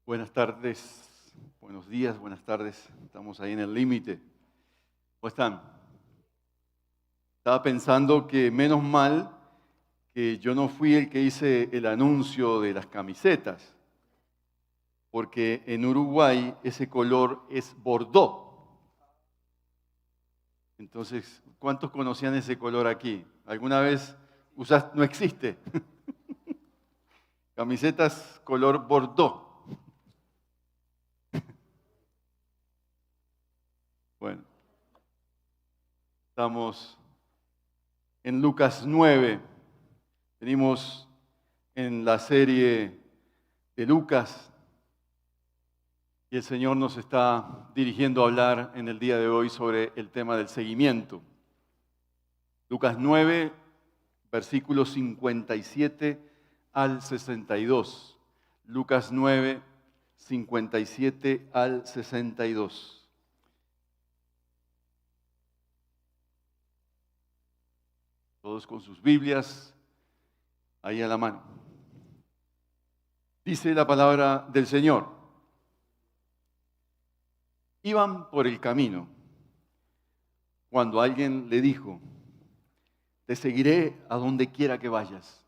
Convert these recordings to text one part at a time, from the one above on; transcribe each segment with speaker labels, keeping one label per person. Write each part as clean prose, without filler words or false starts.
Speaker 1: Buenas tardes, buenos días, buenas tardes. Estamos ahí en el límite. ¿Cómo están? Estaba pensando que menos mal que yo no fui el que hice el anuncio de las camisetas, porque en Uruguay ese color es bordó. Entonces, ¿cuántos conocían ese color aquí? ¿Alguna vez usaste? No existe. Camisetas color bordó. Bueno, estamos en Lucas 9. Venimos en la serie de Lucas y el Señor nos está dirigiendo a hablar en el día de hoy sobre el tema del seguimiento. Lucas 9, versículos 57 al 62. Lucas 9, 57 al 62. Todos con sus Biblias ahí a la mano. Dice la palabra del Señor. Iban por el camino cuando alguien le dijo: te seguiré a donde quiera que vayas.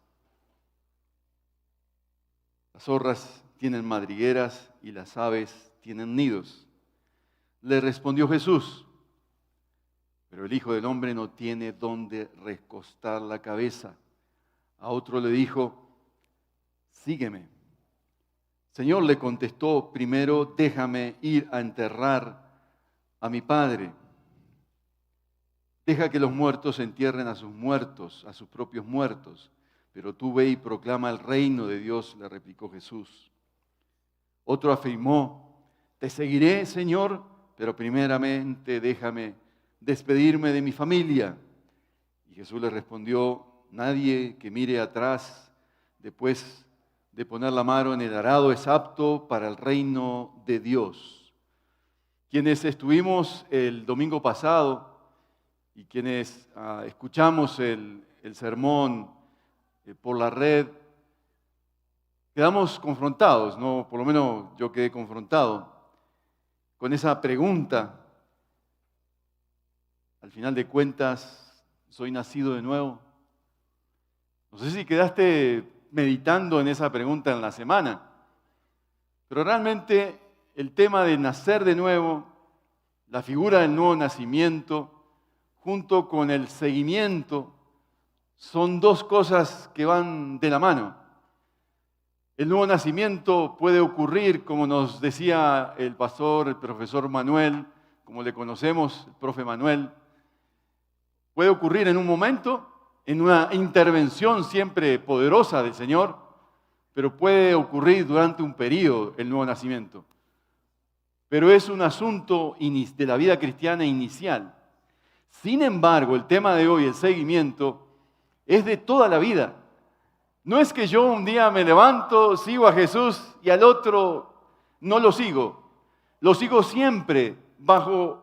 Speaker 1: Las zorras tienen madrigueras y las aves tienen nidos. Le respondió Jesús: pero el Hijo del Hombre no tiene dónde recostar la cabeza. A otro le dijo: sígueme. Señor, le contestó, primero déjame ir a enterrar a mi padre. Deja que los muertos entierren a sus muertos, a sus propios muertos. Pero tú ve y proclama el reino de Dios, le replicó Jesús. Otro afirmó: te seguiré, Señor, pero primeramente déjame despedirme de mi familia. Y Jesús le respondió: nadie que mire atrás después de poner la mano en el arado es apto para el reino de Dios. Quienes estuvimos el domingo pasado y quienes escuchamos el sermón por la red, quedamos confrontados, ¿no? Por lo menos yo quedé confrontado con esa pregunta. Al final de cuentas, ¿soy nacido de nuevo? No sé si quedaste meditando en esa pregunta en la semana, pero realmente el tema de nacer de nuevo, la figura del nuevo nacimiento, junto con el seguimiento, son dos cosas que van de la mano. El nuevo nacimiento puede ocurrir, como nos decía el pastor, el profesor Manuel, como le conocemos, el profe Manuel. Puede ocurrir en un momento, en una intervención siempre poderosa del Señor, pero puede ocurrir durante un periodo el nuevo nacimiento. Pero es un asunto de la vida cristiana inicial. Sin embargo, el tema de hoy, el seguimiento, es de toda la vida. No es que yo un día me levanto, sigo a Jesús y al otro no lo sigo. Lo sigo siempre bajo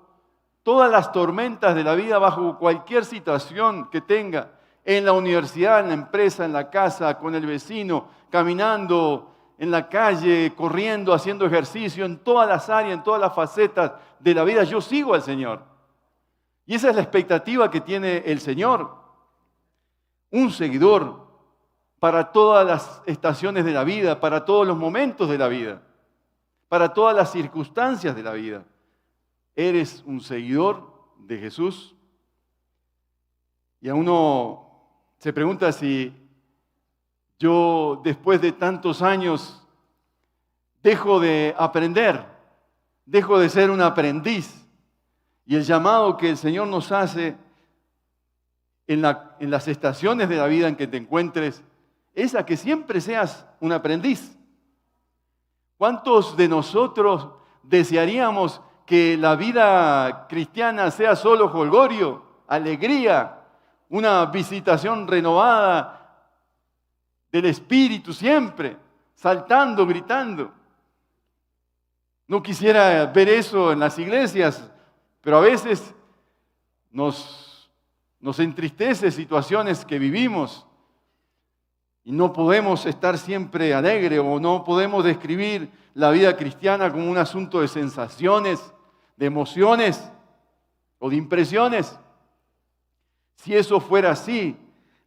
Speaker 1: todas las tormentas de la vida, bajo cualquier situación que tenga, en la universidad, en la empresa, en la casa, con el vecino, caminando en la calle, corriendo, haciendo ejercicio, en todas las áreas, en todas las facetas de la vida, yo sigo al Señor. Y esa es la expectativa que tiene el Señor. Un seguidor para todas las estaciones de la vida, para todos los momentos de la vida, para todas las circunstancias de la vida. ¿Eres un seguidor de Jesús? Y a uno se pregunta si yo, después de tantos años, dejo de aprender, dejo de ser un aprendiz. Y el llamado que el Señor nos hace en las estaciones de la vida en que te encuentres es a que siempre seas un aprendiz. ¿Cuántos de nosotros desearíamos que la vida cristiana sea solo jolgorio, alegría, una visitación renovada del Espíritu siempre, saltando, gritando? No quisiera ver eso en las iglesias, pero a veces nos entristece situaciones que vivimos. Y no podemos estar siempre alegres o no podemos describir la vida cristiana como un asunto de sensaciones, de emociones o de impresiones. Si eso fuera así,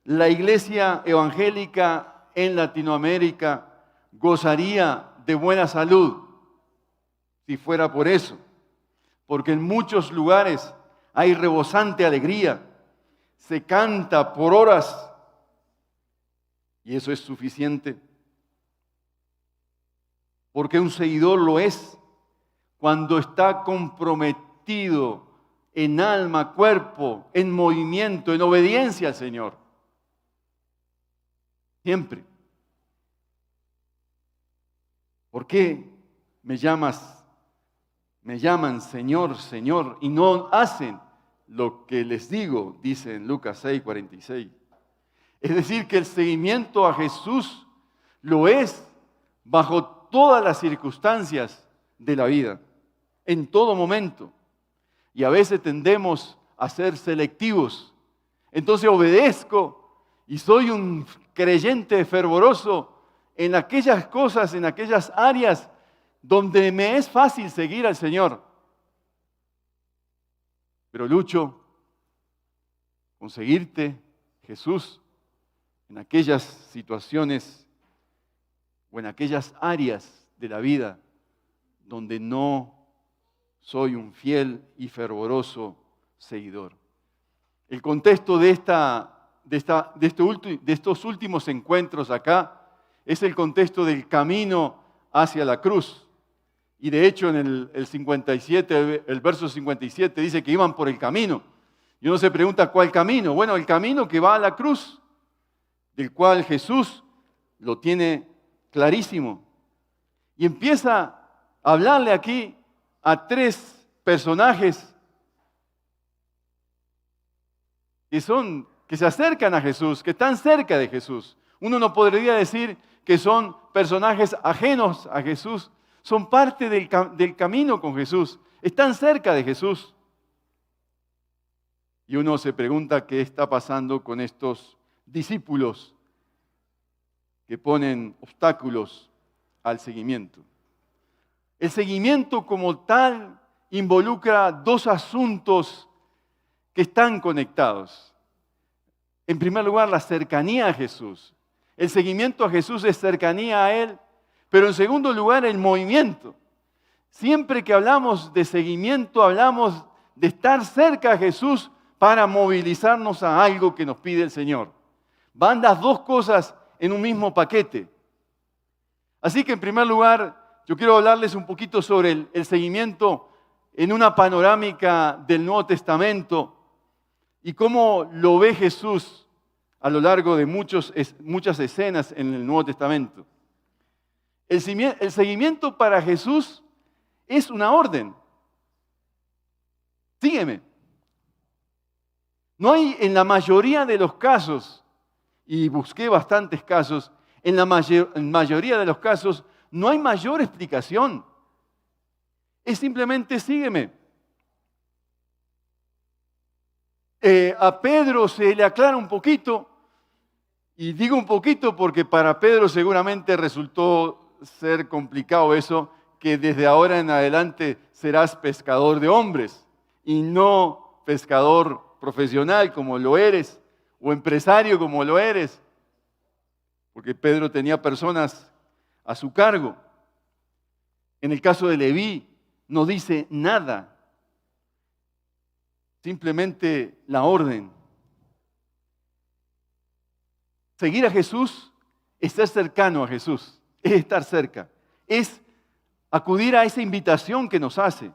Speaker 1: la iglesia evangélica en Latinoamérica gozaría de buena salud, si fuera por eso. Porque en muchos lugares hay rebosante alegría, se canta por horas y eso es suficiente. Porque un seguidor lo es cuando está comprometido en alma, cuerpo, en movimiento, en obediencia al Señor. Siempre. ¿Por qué me llaman Señor, Señor, y no hacen lo que les digo? Dice en Lucas 6:46. Es decir, que el seguimiento a Jesús lo es bajo todas las circunstancias de la vida, en todo momento. Y a veces tendemos a ser selectivos. Entonces obedezco y soy un creyente fervoroso en aquellas cosas, en aquellas áreas donde me es fácil seguir al Señor. Pero lucho con seguirte, Jesús, en aquellas situaciones o en aquellas áreas de la vida donde no soy un fiel y fervoroso seguidor. El contexto de estos últimos encuentros acá es el contexto del camino hacia la cruz. Y de hecho en el 57, el verso 57 dice que iban por el camino. Y uno se pregunta, ¿cuál camino? Bueno, el camino que va a la cruz, del cual Jesús lo tiene clarísimo. Y empieza a hablarle aquí a tres personajes que se acercan a Jesús, que están cerca de Jesús. Uno no podría decir que son personajes ajenos a Jesús, son parte del camino con Jesús, están cerca de Jesús. Y uno se pregunta qué está pasando con estos discípulos que ponen obstáculos al seguimiento. El seguimiento como tal involucra dos asuntos que están conectados. En primer lugar, la cercanía a Jesús. El seguimiento a Jesús es cercanía a Él, pero en segundo lugar, el movimiento. Siempre que hablamos de seguimiento, hablamos de estar cerca a Jesús para movilizarnos a algo que nos pide el Señor. Van las dos cosas en un mismo paquete. Así que en primer lugar, yo quiero hablarles un poquito sobre el seguimiento en una panorámica del Nuevo Testamento y cómo lo ve Jesús a lo largo de muchas escenas en el Nuevo Testamento. El seguimiento para Jesús es una orden. Sígueme. No hay en la mayoría de los casos, y busqué bastantes casos, en la mayoría de los casos no hay mayor explicación. Es simplemente sígueme. A Pedro se le aclara un poquito, y digo un poquito porque para Pedro seguramente resultó ser complicado eso, que desde ahora en adelante serás pescador de hombres y no pescador profesional como lo eres o empresario como lo eres, porque Pedro tenía personas a su cargo. En el caso de Leví no dice nada, simplemente la orden. Seguir a Jesús es estar cercano a Jesús, es estar cerca, es acudir a esa invitación que nos hace,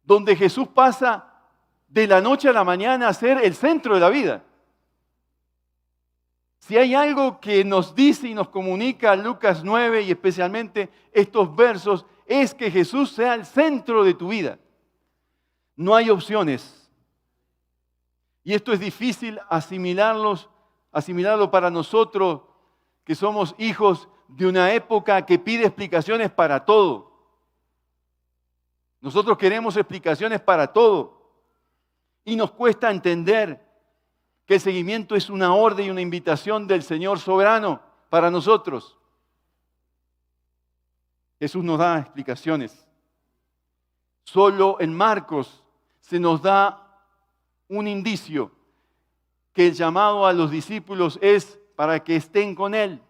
Speaker 1: donde Jesús pasa de la noche a la mañana a ser el centro de la vida. Si hay algo que nos dice y nos comunica Lucas 9 y especialmente estos versos, es que Jesús sea el centro de tu vida. No hay opciones. Y esto es difícil asimilarlo para nosotros que somos hijos de una época que pide explicaciones para todo. Nosotros queremos explicaciones para todo y nos cuesta entender que el seguimiento es una orden y una invitación del Señor soberano para nosotros. Jesús nos da explicaciones. Solo en Marcos se nos da un indicio que el llamado a los discípulos es para que estén con Él.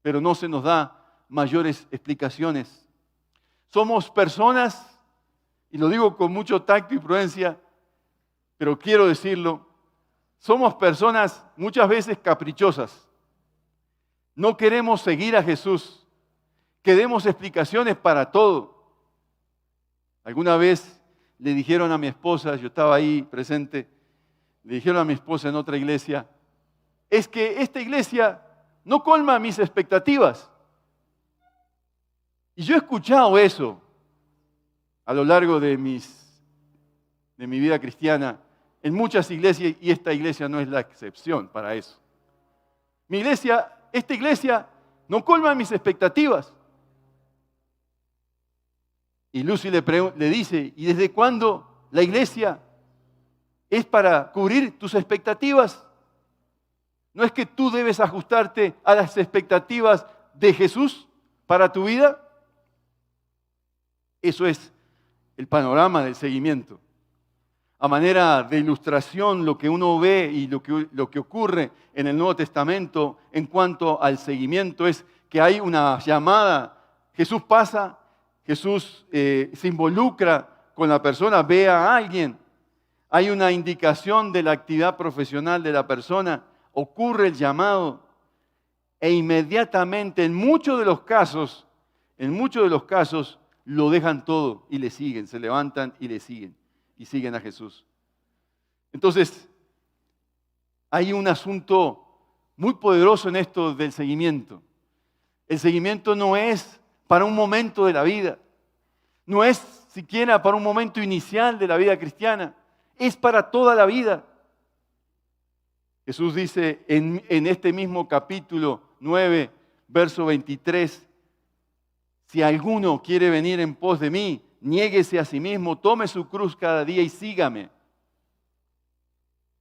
Speaker 1: Pero no se nos da mayores explicaciones. Somos personas, y lo digo con mucho tacto y prudencia, pero quiero decirlo, somos personas muchas veces caprichosas. No queremos seguir a Jesús, queremos explicaciones para todo. Alguna vez le dijeron a mi esposa, yo estaba ahí presente, le dijeron a mi esposa en otra iglesia, es que esta iglesia no colma mis expectativas. Y yo he escuchado eso a lo largo de mi vida cristiana en muchas iglesias, y esta iglesia no es la excepción para eso. Esta iglesia no colma mis expectativas. Y Lucy le dice, ¿y desde cuándo la iglesia es para cubrir tus expectativas? ¿No es que tú debes ajustarte a las expectativas de Jesús para tu vida? Eso es el panorama del seguimiento. A manera de ilustración, lo que uno ve y lo que ocurre en el Nuevo Testamento en cuanto al seguimiento es que hay una llamada. Jesús pasa, Jesús se involucra con la persona, ve a alguien. Hay una indicación de la actividad profesional de la persona, ocurre el llamado e inmediatamente en muchos de los casos, lo dejan todo y le siguen, se levantan y le siguen. Y siguen a Jesús. Entonces, hay un asunto muy poderoso en esto del seguimiento. El seguimiento no es para un momento de la vida, no es siquiera para un momento inicial de la vida cristiana, es para toda la vida. Jesús dice en este mismo capítulo 9, verso 23, si alguno quiere venir en pos de mí, niéguese a sí mismo, tome su cruz cada día y sígame.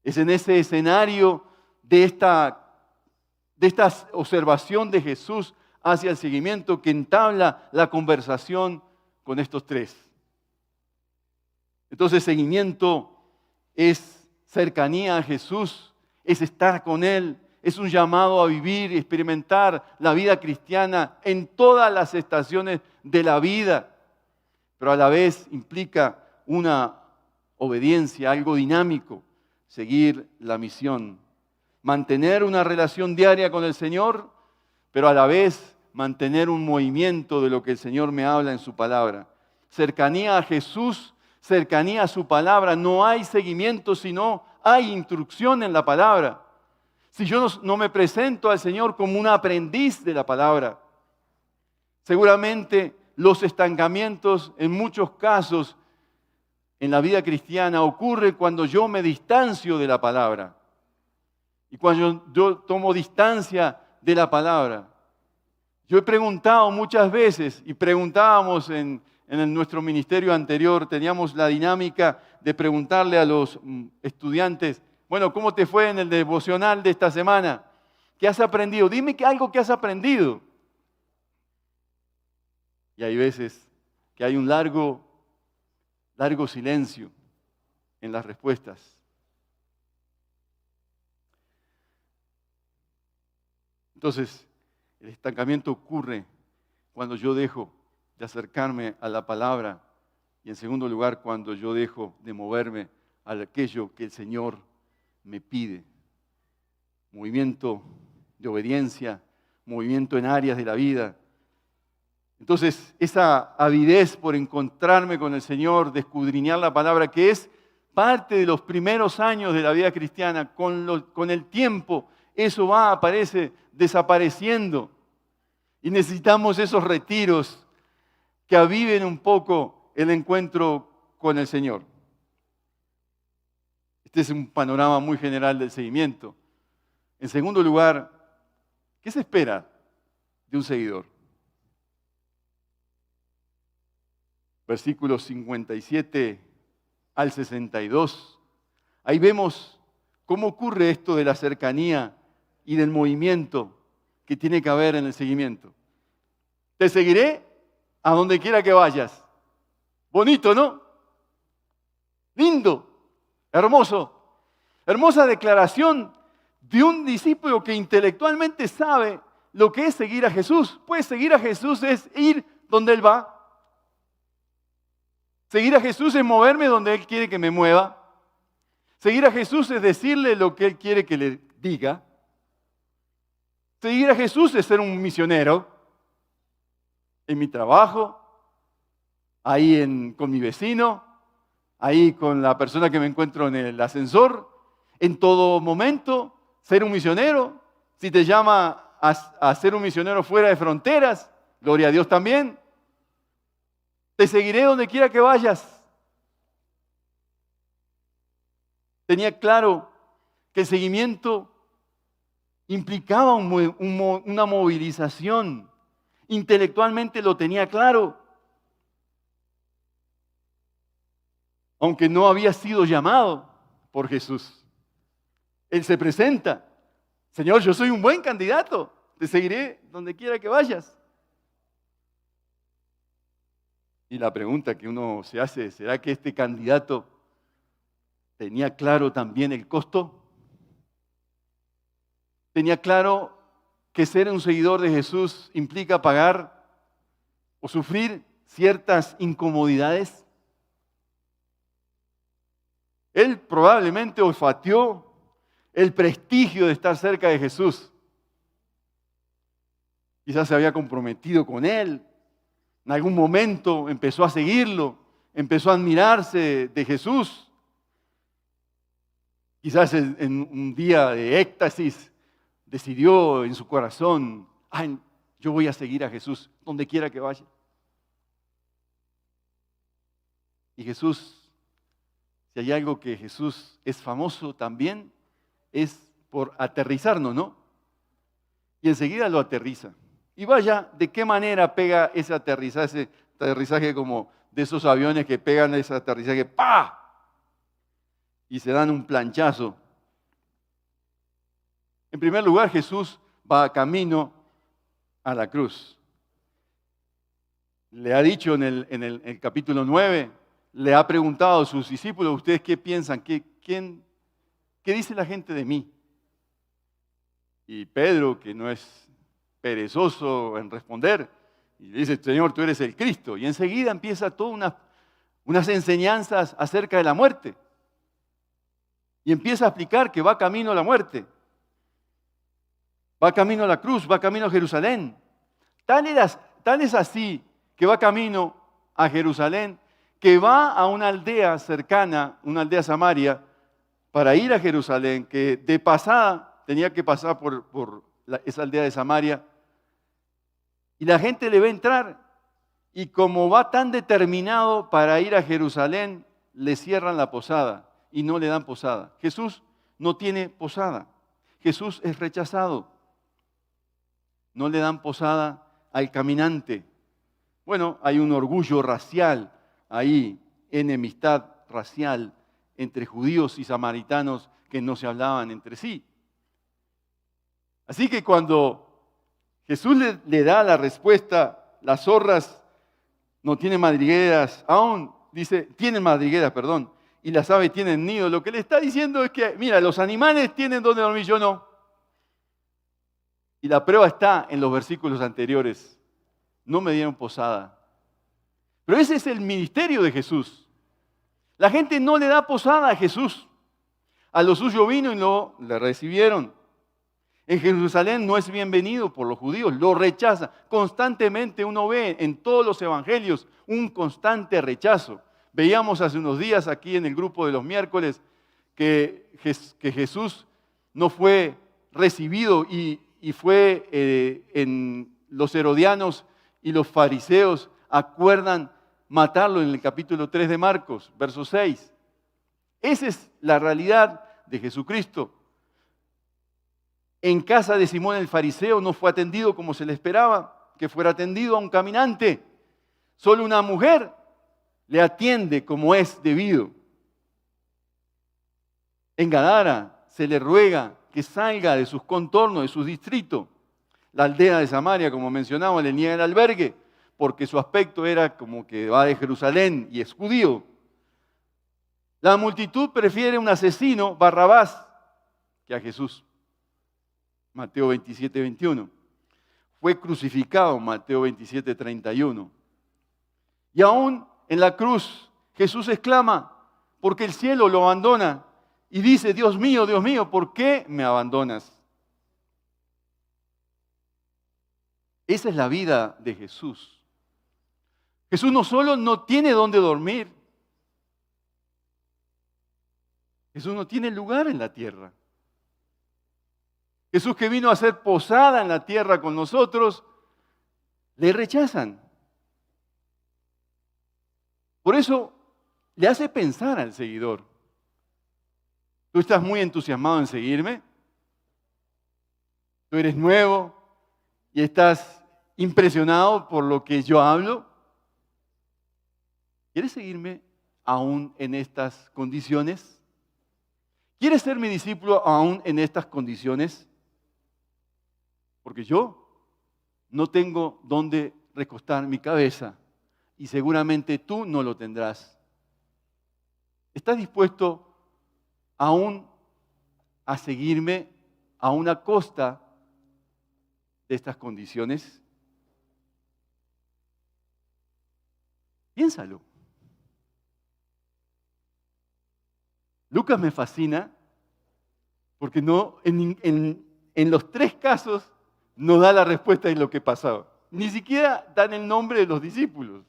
Speaker 1: Es en ese escenario de esta observación de Jesús hacia el seguimiento que entabla la conversación con estos tres. Entonces, seguimiento es cercanía a Jesús, es estar con Él, es un llamado a vivir y experimentar la vida cristiana en todas las estaciones de la vida. Pero a la vez implica una obediencia, algo dinámico, seguir la misión, mantener una relación diaria con el Señor, pero a la vez mantener un movimiento de lo que el Señor me habla en su palabra. Cercanía a Jesús, cercanía a su palabra. No hay seguimiento, sino hay instrucción en la palabra. Si yo no me presento al Señor como un aprendiz de la palabra, seguramente los estancamientos en muchos casos en la vida cristiana ocurre cuando yo me distancio de la palabra y cuando yo tomo distancia de la palabra. Yo he preguntado muchas veces y preguntábamos en nuestro ministerio anterior, teníamos la dinámica de preguntarle a los estudiantes, bueno, ¿cómo te fue en el devocional de esta semana? ¿Qué has aprendido? Dime algo que has aprendido. Y hay veces que hay un largo silencio en las respuestas. Entonces, el estancamiento ocurre cuando yo dejo de acercarme a la palabra y en segundo lugar cuando yo dejo de moverme a aquello que el Señor me pide. Movimiento de obediencia, movimiento en áreas de la vida. Entonces, esa avidez por encontrarme con el Señor, de escudriñar la palabra, que es parte de los primeros años de la vida cristiana, con el tiempo, eso aparece desapareciendo. Y necesitamos esos retiros que aviven un poco el encuentro con el Señor. Este es un panorama muy general del seguimiento. En segundo lugar, ¿qué se espera de un seguidor? Versículos 57 al 62. Ahí vemos cómo ocurre esto de la cercanía y del movimiento que tiene que haber en el seguimiento. Te seguiré a donde quiera que vayas. Bonito, ¿no? Lindo, hermoso. Hermosa declaración de un discípulo que intelectualmente sabe lo que es seguir a Jesús. Pues seguir a Jesús es ir donde Él va. Seguir a Jesús es moverme donde Él quiere que me mueva. Seguir a Jesús es decirle lo que Él quiere que le diga. Seguir a Jesús es ser un misionero en mi trabajo, ahí con mi vecino, ahí con la persona que me encuentro en el ascensor, en todo momento, ser un misionero. Si te llama a ser un misionero fuera de fronteras, gloria a Dios también. Te seguiré donde quiera que vayas. Tenía claro que el seguimiento implicaba una movilización. Intelectualmente lo tenía claro. Aunque no había sido llamado por Jesús. Él se presenta. Señor, yo soy un buen candidato. Te seguiré donde quiera que vayas. Y la pregunta que uno se hace, ¿será que este candidato tenía claro también el costo? ¿Tenía claro que ser un seguidor de Jesús implica pagar o sufrir ciertas incomodidades? Él probablemente olfateó el prestigio de estar cerca de Jesús. Quizás se había comprometido con Él. En algún momento empezó a seguirlo, empezó a admirarse de Jesús. Quizás en un día de éxtasis decidió en su corazón, yo voy a seguir a Jesús donde quiera que vaya. Y Jesús, si hay algo que Jesús es famoso también, es por aterrizarnos, ¿no? Y enseguida lo aterriza. Y vaya, ¿de qué manera pega ese aterrizaje como de esos aviones que pegan ese aterrizaje, ¡pa! Y se dan un planchazo. En primer lugar, Jesús va camino a la cruz. Le ha dicho en el capítulo 9, le ha preguntado a sus discípulos, ¿ustedes qué piensan? ¿Qué dice la gente de mí? Y Pedro, que no es perezoso en responder, y le dice, Señor, tú eres el Cristo. Y enseguida empieza todas unas enseñanzas acerca de la muerte. Y empieza a explicar que va camino a la muerte. Va camino a la cruz, va camino a Jerusalén. Tan es así que va camino a Jerusalén, que va a una aldea cercana, una aldea Samaria, para ir a Jerusalén, que de pasada tenía que pasar por esa aldea de Samaria. Y la gente le ve entrar, y como va tan determinado para ir a Jerusalén, le cierran la posada y no le dan posada. Jesús no tiene posada. Jesús es rechazado. No le dan posada al caminante. Bueno, hay un orgullo racial ahí, enemistad racial entre judíos y samaritanos que no se hablaban entre sí. Así que cuando Jesús le da la respuesta, las zorras no tienen madrigueras, aún dice, tienen madrigueras, perdón, y las aves tienen nido. Lo que le está diciendo es que, mira, los animales tienen donde dormir, yo no. Y la prueba está en los versículos anteriores. No me dieron posada. Pero ese es el ministerio de Jesús. La gente no le da posada a Jesús. A lo suyo vino y no le recibieron. En Jerusalén no es bienvenido por los judíos, lo rechaza. Constantemente uno ve en todos los evangelios un constante rechazo. Veíamos hace unos días aquí en el grupo de los miércoles que Jesús no fue recibido y fue en los herodianos y los fariseos acuerdan matarlo en el capítulo 3 de Marcos, verso 6. Esa es la realidad de Jesucristo. En casa de Simón el fariseo no fue atendido como se le esperaba, que fuera atendido a un caminante. Solo una mujer le atiende como es debido. En Gadara se le ruega que salga de sus contornos, de sus distritos. La aldea de Samaria, como mencionamos, le niega el albergue, porque su aspecto era como que va de Jerusalén y es judío. La multitud prefiere un asesino, Barrabás, que a Jesús. Mateo 27, 21. Fue crucificado, Mateo 27, 31. Y aún en la cruz, Jesús exclama, porque el cielo lo abandona, y dice, Dios mío, ¿por qué me abandonas? Esa es la vida de Jesús. Jesús no solo no tiene dónde dormir, Jesús no tiene lugar en la tierra. Jesús, que vino a hacer posada en la tierra con nosotros, le rechazan. Por eso le hace pensar al seguidor. ¿Tú estás muy entusiasmado en seguirme? ¿Tú eres nuevo y estás impresionado por lo que yo hablo? ¿Quieres seguirme aún en estas condiciones? ¿Quieres ser mi discípulo aún en estas condiciones? Porque yo no tengo dónde recostar mi cabeza y seguramente tú no lo tendrás. ¿Estás dispuesto aún a seguirme aún a costa de estas condiciones? Piénsalo. Lucas me fascina porque no, en los tres casos no da la respuesta de lo que pasaba. Ni siquiera dan el nombre de los discípulos.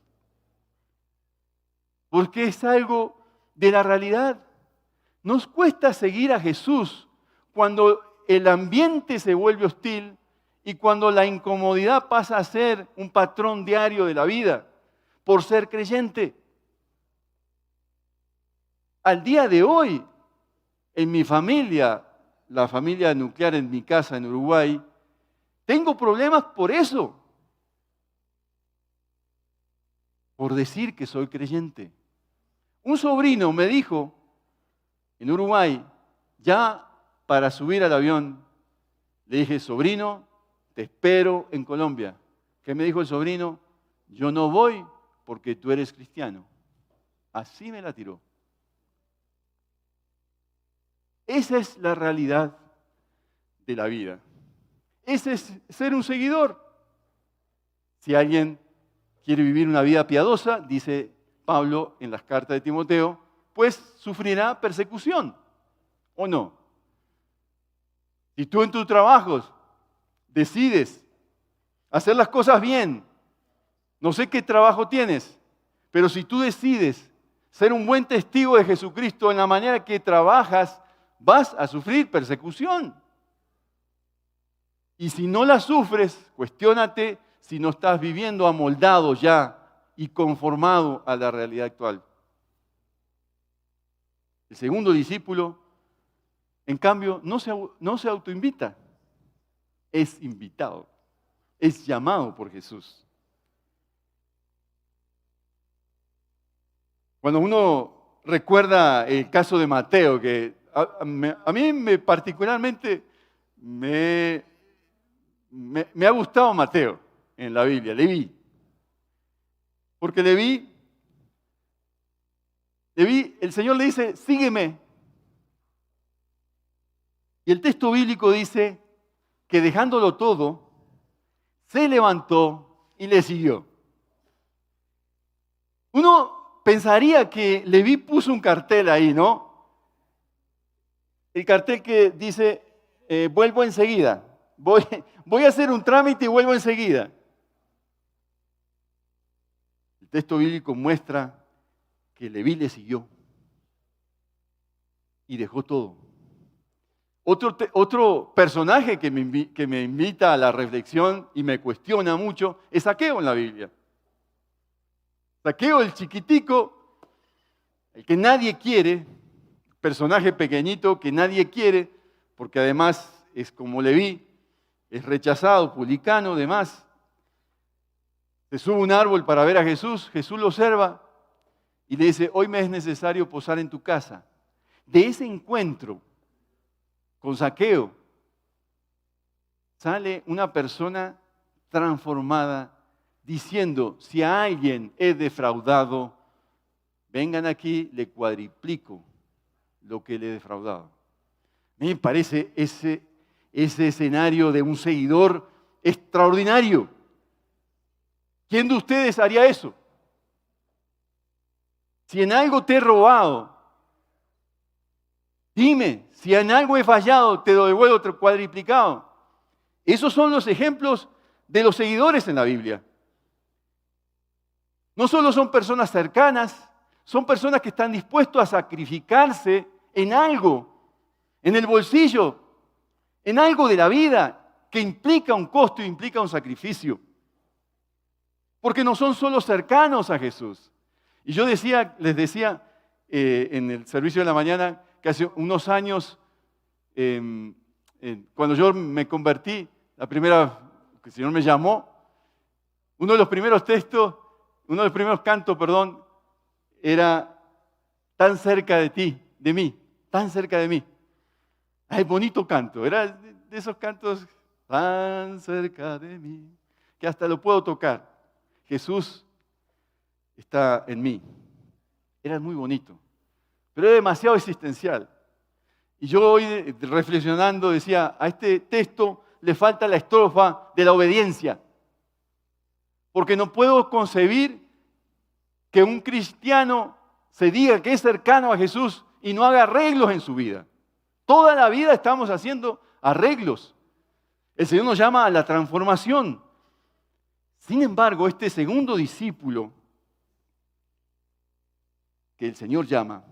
Speaker 1: Porque es algo de la realidad. Nos cuesta seguir a Jesús cuando el ambiente se vuelve hostil y cuando la incomodidad pasa a ser un patrón diario de la vida por ser creyente. Al día de hoy, en mi familia, la familia nuclear en mi casa en Uruguay, tengo problemas por eso, por decir que soy creyente. Un sobrino me dijo, en Uruguay, ya para subir al avión, le dije, sobrino, te espero en Colombia. ¿Qué me dijo el sobrino? Yo no voy porque tú eres cristiano. Así me la tiró. Esa es la realidad de la vida. Ese es ser un seguidor. Si alguien quiere vivir una vida piadosa, dice Pablo en las cartas de Timoteo, pues sufrirá persecución, ¿o no? Si tú en tus trabajos decides hacer las cosas bien, no sé qué trabajo tienes, pero si tú decides ser un buen testigo de Jesucristo en la manera que trabajas, vas a sufrir persecución. Y si no la sufres, cuestiónate si no estás viviendo amoldado ya y conformado a la realidad actual. El segundo discípulo, en cambio, no se autoinvita, es invitado, es llamado por Jesús. Cuando uno recuerda el caso de Mateo, que a mí particularmente me ha gustado Mateo en la Biblia, Leví. Porque Leví, el Señor le dice, sígueme. Y el texto bíblico dice que dejándolo todo, se levantó y le siguió. Uno pensaría que Leví puso un cartel ahí, ¿no? El cartel que dice, vuelvo enseguida. Voy a hacer un trámite y vuelvo enseguida. El texto bíblico muestra que Leví le siguió y dejó todo. Otro personaje que me invita a la reflexión y me cuestiona mucho es Zaqueo en la Biblia. Zaqueo, el chiquitico, el que nadie quiere, personaje pequeñito que nadie quiere, porque además es como Leví, es rechazado, publicano, demás. Se sube a un árbol para ver a Jesús, Jesús lo observa y le dice, hoy me es necesario posar en tu casa. De ese encuentro con Zaqueo sale una persona transformada diciendo, si a alguien he defraudado, vengan aquí, le cuadriplico lo que le he defraudado. A mí me parece ese escenario de un seguidor extraordinario. ¿Quién de ustedes haría eso? Si en algo te he robado, dime, si en algo he fallado, te lo devuelvo cuadriplicado. Esos son los ejemplos de los seguidores en la Biblia. No solo son personas cercanas, son personas que están dispuestos a sacrificarse en algo, en el bolsillo, en algo de la vida que implica un costo, implica un sacrificio. Porque no son solo cercanos a Jesús. Y yo les decía en el servicio de la mañana que hace unos años, cuando yo me convertí, la primera que el Señor me llamó, uno de los primeros cantos, era tan cerca de ti, de mí, tan cerca de mí. Ay, bonito canto, era de esos cantos tan cerca de mí, que hasta lo puedo tocar. Jesús está en mí. Era muy bonito, pero era demasiado existencial. Y yo hoy reflexionando decía, a este texto le falta la estrofa de la obediencia. Porque no puedo concebir que un cristiano se diga que es cercano a Jesús y no haga arreglos en su vida. Toda la vida estamos haciendo arreglos. El Señor nos llama a la transformación. Sin embargo, este segundo discípulo que el Señor llama,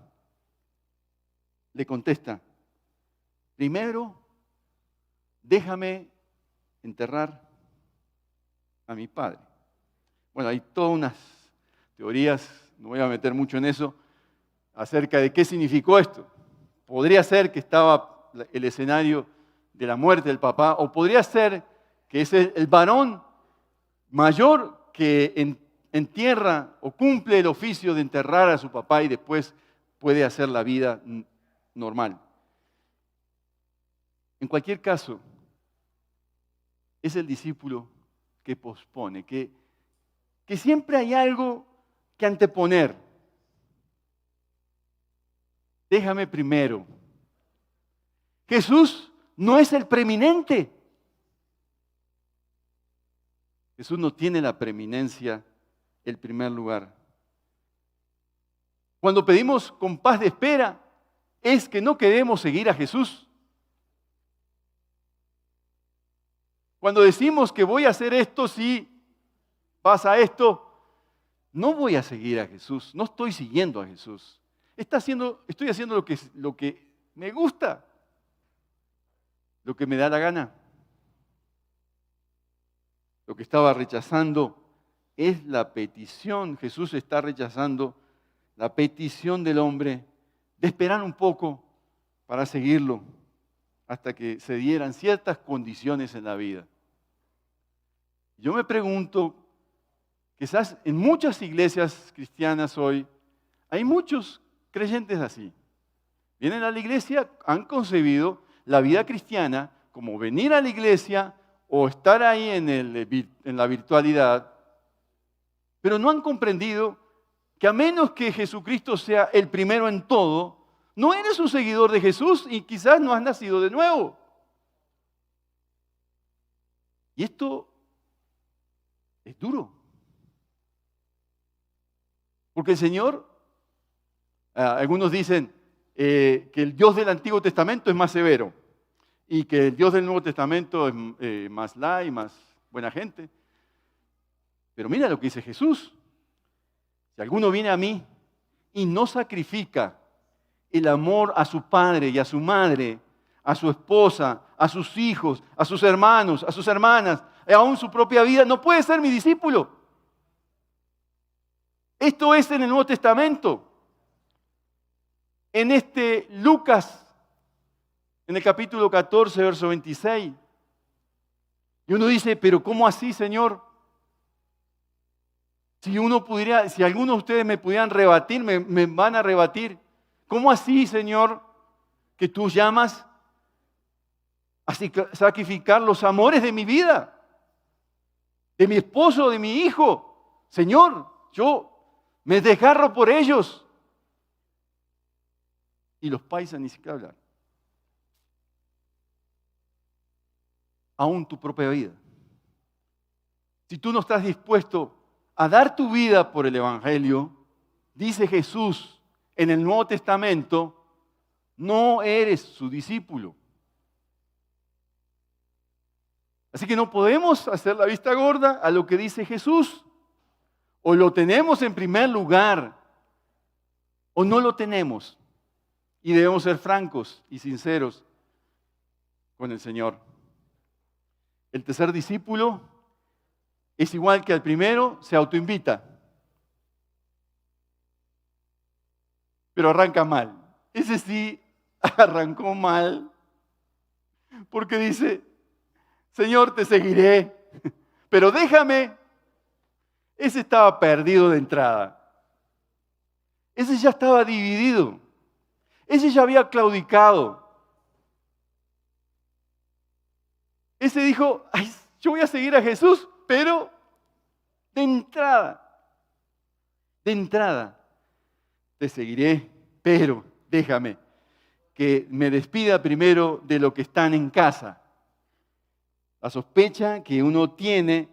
Speaker 1: le contesta, primero, déjame enterrar a mi padre. Bueno, hay todas unas teorías, no voy a meter mucho en eso, acerca de qué significó esto. Podría ser que estaba el escenario de la muerte del papá, o podría ser que es el varón mayor que entierra o cumple el oficio de enterrar a su papá y después puede hacer la vida normal. En cualquier caso, es el discípulo que pospone, que siempre hay algo que anteponer. Déjame primero. Jesús no es el preeminente. Jesús no tiene la preeminencia, el primer lugar. Cuando pedimos con paz de espera, es que no queremos seguir a Jesús. Cuando decimos que voy a hacer esto si pasa esto, no voy a seguir a Jesús, no estoy siguiendo a Jesús. Estoy haciendo lo que me gusta, lo que me da la gana. Lo que estaba rechazando es la petición. Jesús está rechazando la petición del hombre de esperar un poco para seguirlo hasta que se dieran ciertas condiciones en la vida. Yo me pregunto, quizás en muchas iglesias cristianas hoy hay muchos creyentes así. Vienen a la iglesia, han concebido la vida cristiana como venir a la iglesia o estar ahí en la virtualidad, pero no han comprendido que a menos que Jesucristo sea el primero en todo, no eres un seguidor de Jesús y quizás no has nacido de nuevo. Y esto es duro. Porque el Señor, algunos dicen que el Dios del Antiguo Testamento es más severo y que el Dios del Nuevo Testamento es más light, más buena gente. Pero mira lo que dice Jesús. Si alguno viene a mí y no sacrifica el amor a su padre y a su madre, a su esposa, a sus hijos, a sus hermanos, a sus hermanas, aún su propia vida, no puede ser mi discípulo. Esto es en el Nuevo Testamento. En Lucas, en el capítulo 14, verso 26. Y uno dice, pero ¿cómo así, Señor? Si algunos de ustedes me pudieran rebatir, me van a rebatir. ¿Cómo así, Señor, que tú llamas a sacrificar los amores de mi vida, de mi esposo, de mi hijo? Señor, yo me desgarro por ellos. Y los paisas ni siquiera hablar. Aún tu propia vida. Si tú no estás dispuesto a dar tu vida por el Evangelio, dice Jesús en el Nuevo Testamento, no eres su discípulo. Así que no podemos hacer la vista gorda a lo que dice Jesús. O lo tenemos en primer lugar, o no lo tenemos. Y debemos ser francos y sinceros con el Señor. El tercer discípulo es igual que al primero, se autoinvita. Pero arranca mal. Ese sí arrancó mal. Porque dice, Señor, te seguiré, pero déjame. Ese estaba perdido de entrada. Ese ya estaba dividido. Ese ya había claudicado. Ese dijo, ay, yo voy a seguir a Jesús, pero de entrada, te seguiré, pero déjame que me despida primero de lo que están en casa. La sospecha que uno tiene,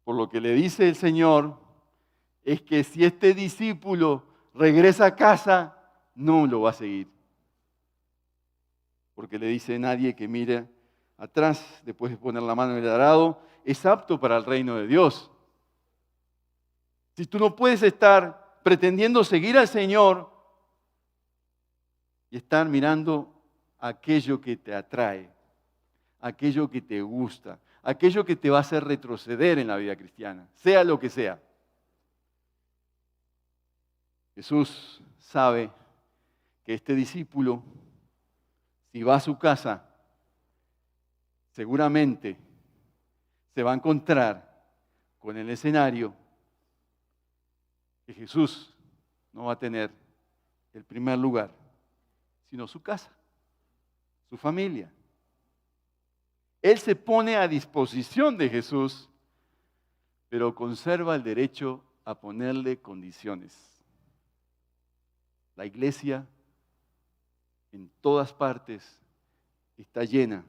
Speaker 1: por lo que le dice el Señor, es que si este discípulo regresa a casa, no lo va a seguir. Porque le dice, nadie que mire atrás, después de poner la mano en el arado, es apto para el reino de Dios. Si tú no puedes estar pretendiendo seguir al Señor y estar mirando aquello que te atrae, aquello que te gusta, aquello que te va a hacer retroceder en la vida cristiana, sea lo que sea. Jesús sabe que este discípulo, si va a su casa, seguramente se va a encontrar con el escenario que Jesús no va a tener el primer lugar, sino su casa, su familia. Él se pone a disposición de Jesús, pero conserva el derecho a ponerle condiciones. La iglesia en todas partes está llena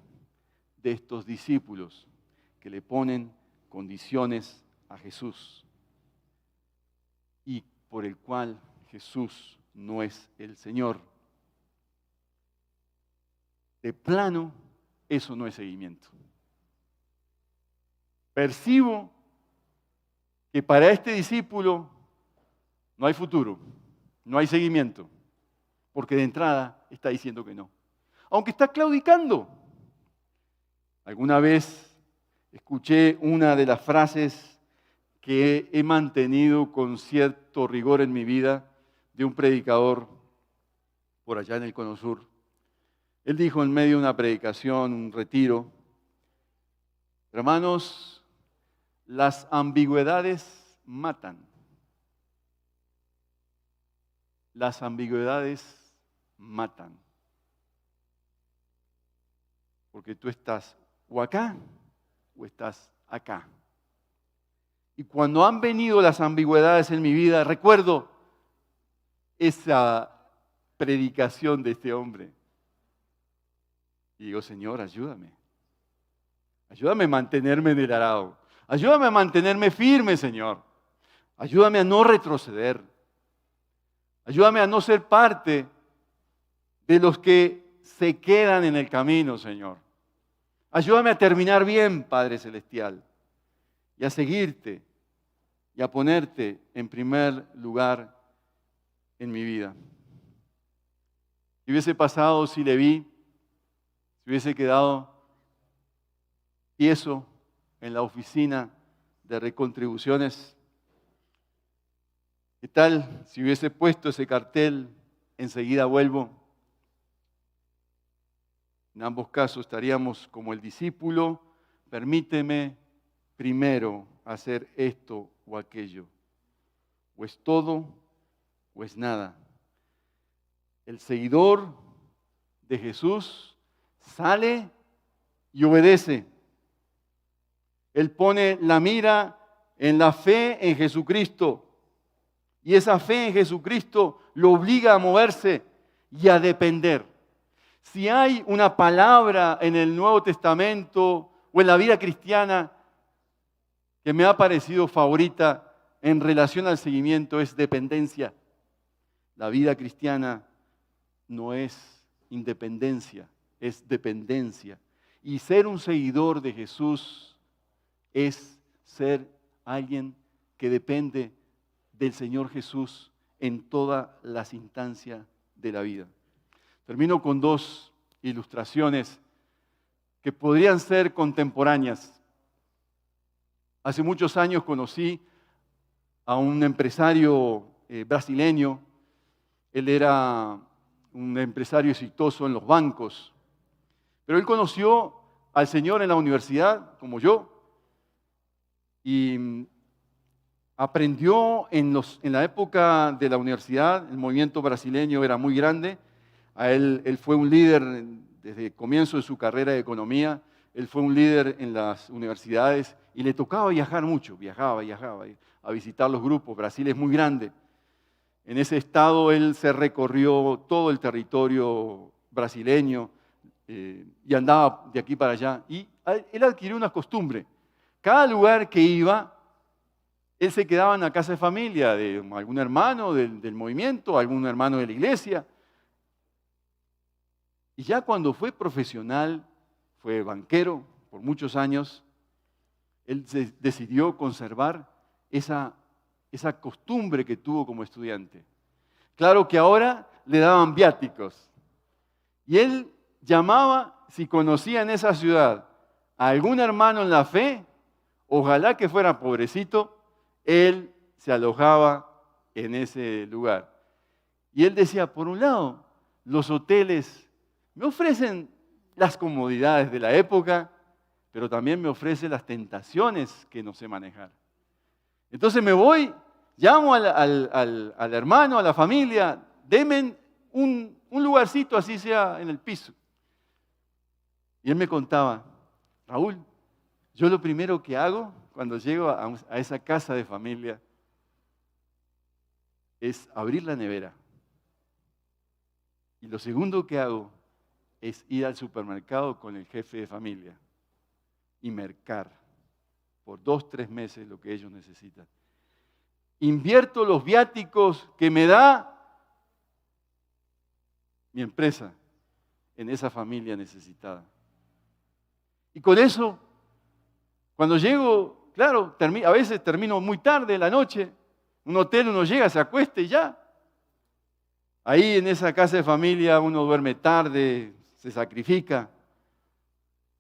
Speaker 1: de estos discípulos que le ponen condiciones a Jesús y por el cual Jesús no es el Señor. De plano, eso no es seguimiento. Percibo que para este discípulo no hay futuro, no hay seguimiento, porque de entrada está diciendo que no. Aunque está claudicando. Alguna vez escuché una de las frases que he mantenido con cierto rigor en mi vida de un predicador por allá en el Cono Sur. Él dijo en medio de una predicación, un retiro, hermanos, las ambigüedades matan. Las ambigüedades matan. Porque tú estás o acá o estás acá. Y cuando han venido las ambigüedades en mi vida, recuerdo esa predicación de este hombre. Y digo, Señor, ayúdame. Ayúdame a mantenerme en el arado. Ayúdame a mantenerme firme, Señor. Ayúdame a no retroceder. Ayúdame a no ser parte de los que se quedan en el camino, Señor. Ayúdame a terminar bien, Padre Celestial, y a seguirte y a ponerte en primer lugar en mi vida. ¿Qué hubiese pasado si Leví se hubiese quedado tieso en la oficina de recontribuciones? ¿Qué tal si hubiese puesto ese cartel, enseguida vuelvo? En ambos casos estaríamos como el discípulo, permíteme primero hacer esto o aquello. O es todo o es nada. El seguidor de Jesús sale y obedece. Él pone la mira en la fe en Jesucristo. Y esa fe en Jesucristo lo obliga a moverse y a depender. Si hay una palabra en el Nuevo Testamento o en la vida cristiana que me ha parecido favorita en relación al seguimiento, es dependencia. La vida cristiana no es independencia, es dependencia. Y ser un seguidor de Jesús es ser alguien que depende del Señor Jesús en todas las instancias de la vida. Termino con dos ilustraciones que podrían ser contemporáneas. Hace muchos años conocí a un empresario brasileño. Él era un empresario exitoso en los bancos, pero él conoció al Señor en la universidad, como yo, y aprendió en la época de la universidad. El movimiento brasileño era muy grande. Él fue un líder desde el comienzo de su carrera de economía. Él fue un líder en las universidades y le tocaba viajar mucho. Viajaba a visitar los grupos. Brasil es muy grande. En ese estado él se recorrió todo el territorio brasileño y andaba de aquí para allá. Y él adquirió una costumbre. Cada lugar que iba, él se quedaba en la casa de familia de algún hermano del movimiento, algún hermano de la iglesia. Y ya cuando fue profesional, fue banquero por muchos años, él decidió conservar esa costumbre que tuvo como estudiante. Claro que ahora le daban viáticos. Y él llamaba, si conocía en esa ciudad a algún hermano en la fe, ojalá que fuera pobrecito, él se alojaba en ese lugar. Y él decía, por un lado, los hoteles me ofrecen las comodidades de la época, pero también me ofrecen las tentaciones que no sé manejar. Entonces me voy, llamo al hermano, a la familia, denme un lugarcito, así sea en el piso. Y él me contaba, Raúl, yo lo primero que hago cuando llego a esa casa de familia es abrir la nevera. Y lo segundo que hago es ir al supermercado con el jefe de familia y mercar por 2-3 meses lo que ellos necesitan. Invierto los viáticos que me da mi empresa en esa familia necesitada. Y con eso, cuando llego, claro, a veces termino muy tarde la noche, un hotel uno llega, se acuesta y ya. Ahí en esa casa de familia uno duerme tarde, se sacrifica,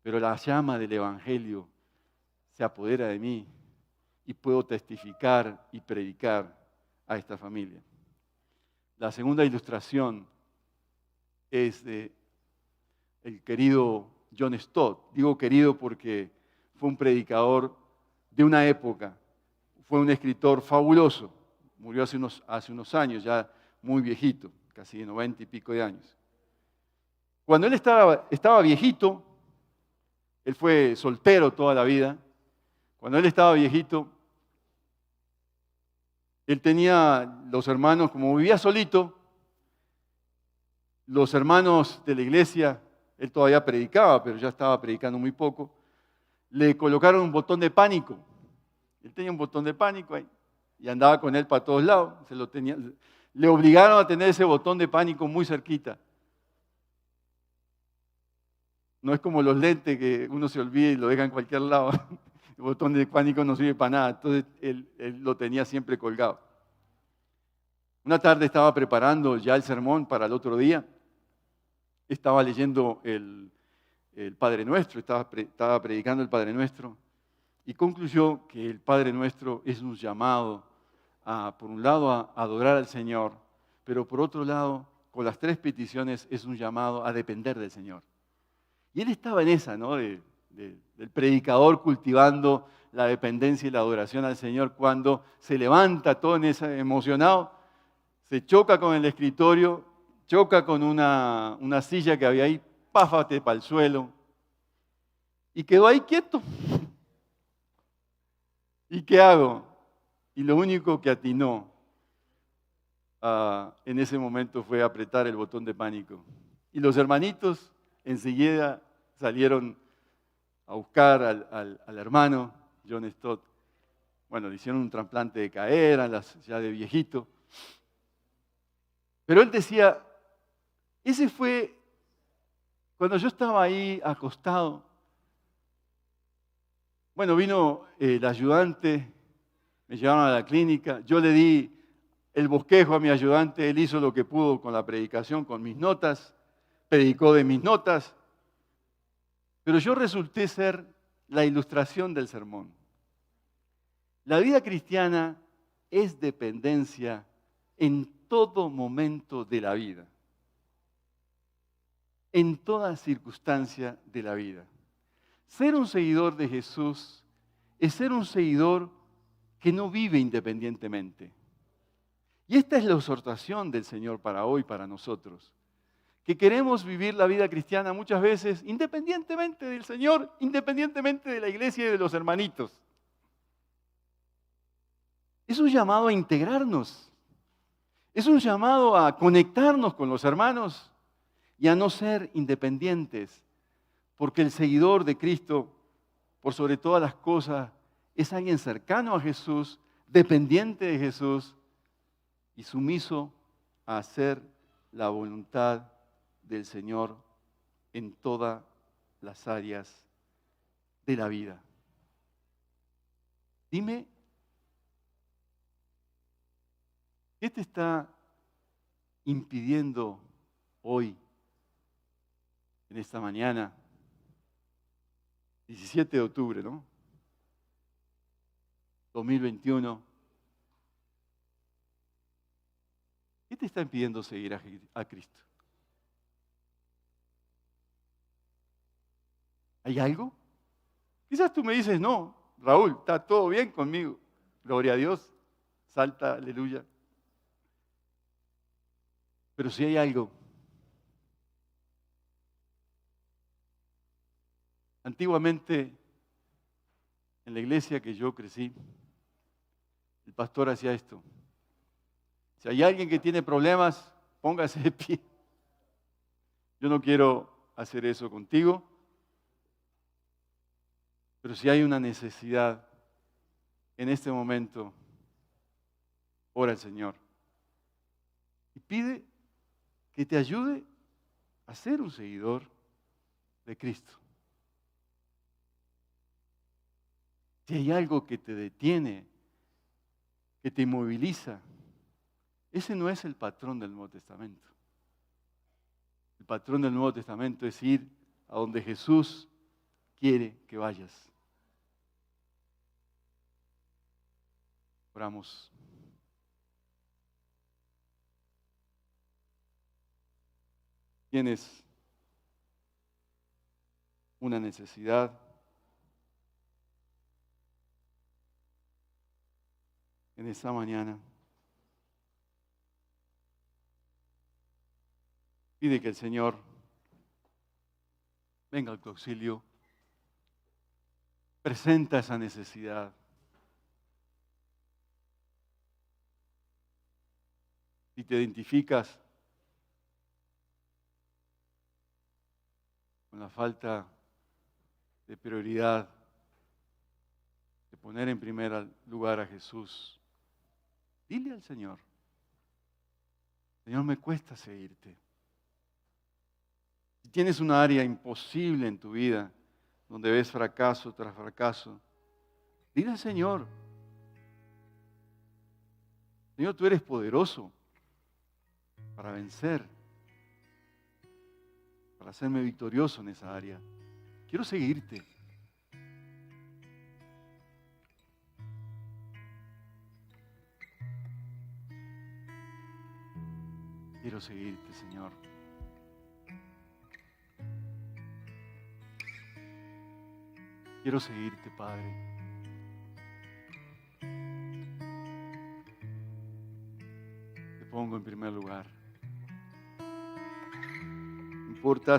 Speaker 1: pero la llama del Evangelio se apodera de mí y puedo testificar y predicar a esta familia. La segunda ilustración es de el querido John Stott. Digo querido porque fue un predicador de una época, fue un escritor fabuloso, murió hace unos años, ya muy viejito, casi de 90 y pico de años. Cuando él estaba viejito, él fue soltero toda la vida. Cuando él estaba viejito, él tenía los hermanos, como vivía solito, los hermanos de la iglesia, él todavía predicaba, pero ya estaba predicando muy poco, le colocaron un botón de pánico. Él tenía un botón de pánico ahí y andaba con él para todos lados. Le obligaron a tener ese botón de pánico muy cerquita. No es como los lentes que uno se olvida y lo deja en cualquier lado. El botón de pánico no sirve para nada, entonces él lo tenía siempre colgado. Una tarde estaba preparando ya el sermón para el otro día. Estaba leyendo el Padre Nuestro, estaba predicando el Padre Nuestro y concluyó que el Padre Nuestro es un llamado por un lado a adorar al Señor, pero por otro lado, con las 3 peticiones es un llamado a depender del Señor. Y él estaba en esa, ¿no? Del predicador cultivando la dependencia y la adoración al Señor, cuando se levanta todo emocionado, se choca con el escritorio choca con una silla que había ahí, páfate para el suelo, y quedó ahí quieto. ¿Y qué hago? Y lo único que atinó en ese momento fue apretar el botón de pánico. Y los hermanitos enseguida salieron a buscar al hermano, John Stott. Bueno, le hicieron un trasplante de cadera, ya de viejito. Pero él decía, ese fue cuando yo estaba ahí acostado. Bueno, vino el ayudante, me llevaron a la clínica, yo le di el bosquejo a mi ayudante, él hizo lo que pudo con la predicación, con mis notas, predicó de mis notas, pero yo resulté ser la ilustración del sermón. La vida cristiana es dependencia en todo momento de la vida, en toda circunstancia de la vida. Ser un seguidor de Jesús es ser un seguidor que no vive independientemente. Y esta es la exhortación del Señor para hoy, para nosotros. Que queremos vivir la vida cristiana muchas veces independientemente del Señor, independientemente de la iglesia y de los hermanitos. Es un llamado a integrarnos. Es un llamado a conectarnos con los hermanos y a no ser independientes. Porque el seguidor de Cristo, por sobre todas las cosas, es alguien cercano a Jesús, dependiente de Jesús y sumiso a hacer la voluntad del Señor en todas las áreas de la vida. Dime, ¿qué te está impidiendo hoy, en esta mañana? 17 de octubre, ¿no? 2021. ¿Qué te está impidiendo seguir a Cristo? ¿Hay algo? Quizás tú me dices, no, Raúl, está todo bien conmigo. Gloria a Dios. Salta, aleluya. Pero si hay algo. Antiguamente, en la iglesia que yo crecí, el pastor hacía esto. Si hay alguien que tiene problemas, póngase de pie. Yo no quiero hacer eso contigo, pero si hay una necesidad en este momento, ora al Señor y pide que te ayude a ser un seguidor de Cristo. Si hay algo que te detiene, que te inmoviliza, ese no es el patrón del Nuevo Testamento. El patrón del Nuevo Testamento es ir a donde Jesús quiere que vayas. Oramos. ¿Tienes una necesidad? En esta mañana. Pide que el Señor venga a tu auxilio. Presenta esa necesidad. Si te identificas con la falta de prioridad, de poner en primer lugar a Jesús, dile al Señor, Señor, me cuesta seguirte. Si tienes una área imposible en tu vida, donde ves fracaso tras fracaso, dile al Señor, Señor, tú eres poderoso para vencer, para hacerme victorioso en esa área. Quiero seguirte. Quiero seguirte, Señor. Quiero seguirte, Padre. Te pongo en primer lugar. importa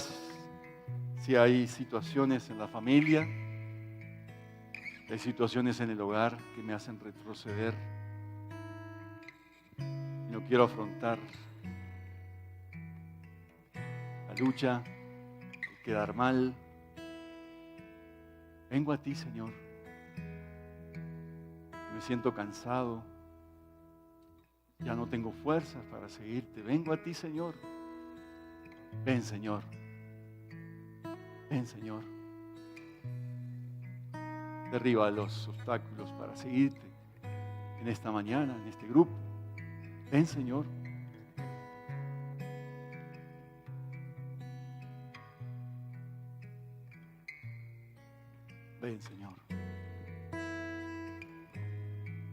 Speaker 1: si hay situaciones en la familia, hay situaciones en el hogar que me hacen retroceder. No quiero afrontar la lucha, el quedar mal. Vengo a ti, Señor. Me siento cansado. Ya no tengo fuerzas para seguirte. Vengo a ti, Señor. Ven, Señor. Ven, Señor. Derriba los obstáculos para seguirte en esta mañana, en este grupo. Ven, Señor. Ven, Señor.